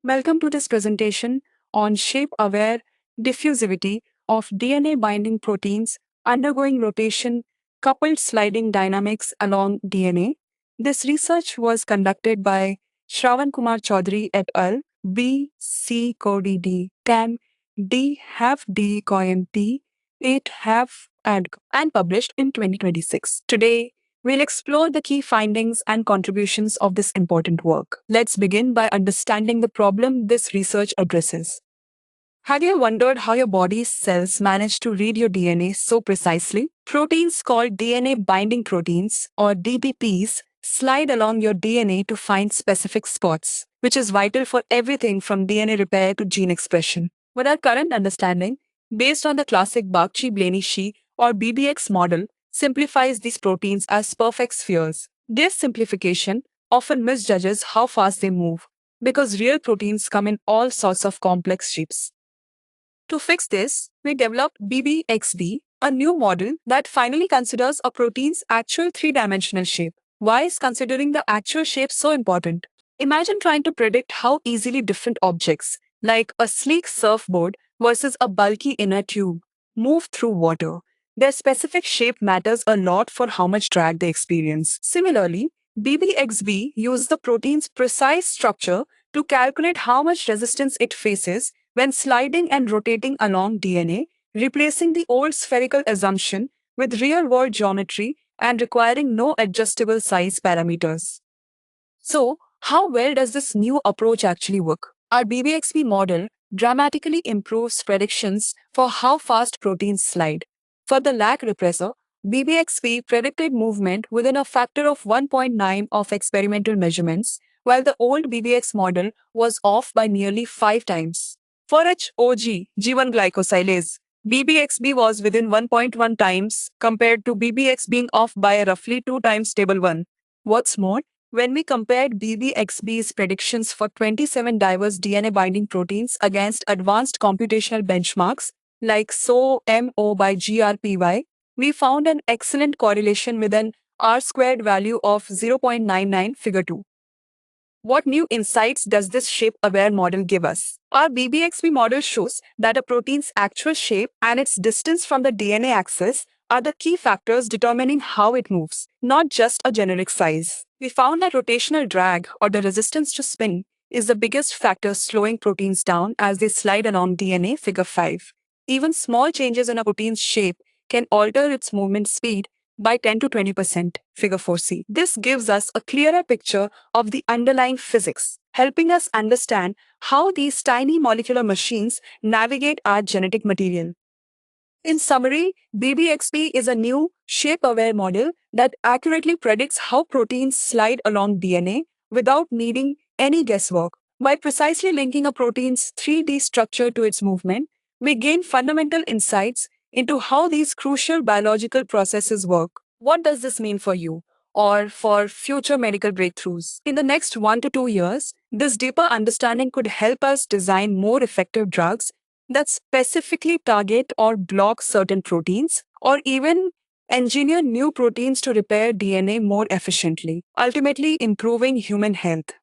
Welcome to this presentation on shape-aware diffusivity of DNA-binding proteins undergoing rotation coupled sliding dynamics along DNA. This research was conducted by Shravan Kumar Chaudhary et al., B. C. Cody D. Tam, D. Have D. Coyam T. 8 Have and published in 2026. Today, we'll explore the key findings and contributions of this important work. Let's begin by understanding the problem this research addresses. Have you wondered how your body's cells manage to read your DNA so precisely? Proteins called DNA binding proteins, or DBPs, slide along your DNA to find specific spots, which is vital for everything from DNA repair to gene expression. With our current understanding, based on the classic Bakchi-Blainy-Shih or BBX model, simplifies these proteins as perfect spheres. This simplification often misjudges how fast they move, because real proteins come in all sorts of complex shapes. To fix this, we developed BBXB, a new model that finally considers a protein's actual three-dimensional shape. Why is considering the actual shape so important? Imagine trying to predict how easily different objects, like a sleek surfboard versus a bulky inner tube, move through water. Their specific shape matters a lot for how much drag they experience. Similarly, BBXB used the protein's precise structure to calculate how much resistance it faces when sliding and rotating along DNA, replacing the old spherical assumption with real-world geometry and requiring no adjustable size parameters. So, how well does this new approach actually work? Our BBXP model dramatically improves predictions for how fast proteins slide. For the lag repressor, BBXP predicted movement within a factor of 1.9 of experimental measurements, while the old BBX model was off by nearly 5 times. For HOG, G1 glycosylase, BBXB was within 1.1 times compared to BBX being off by roughly 2 times table 1. What's more, when we compared BBXB's predictions for 27 diverse DNA binding proteins against advanced computational benchmarks like SOMO by GRPY, we found an excellent correlation with an R squared value of 0.99 figure 2. What new insights does this shape-aware model give us? Our BBXB model shows that a protein's actual shape and its distance from the DNA axis are the key factors determining how it moves, not just a generic size. We found that rotational drag, or the resistance to spin, is the biggest factor slowing proteins down as they slide along DNA, figure 5. Even small changes in a protein's shape can alter its movement speed by 10 to 20%, figure 4C. This gives us a clearer picture of the underlying physics, helping us understand how these tiny molecular machines navigate our genetic material. In summary, BBXP is a new, shape-aware model that accurately predicts how proteins slide along DNA without needing any guesswork. By precisely linking a protein's 3D structure to its movement, we gain fundamental insights into how these crucial biological processes work. What does this mean for you, or for future medical breakthroughs? In the next 1 to 2 years, this deeper understanding could help us design more effective drugs that specifically target or block certain proteins, or even engineer new proteins to repair DNA more efficiently, ultimately improving human health.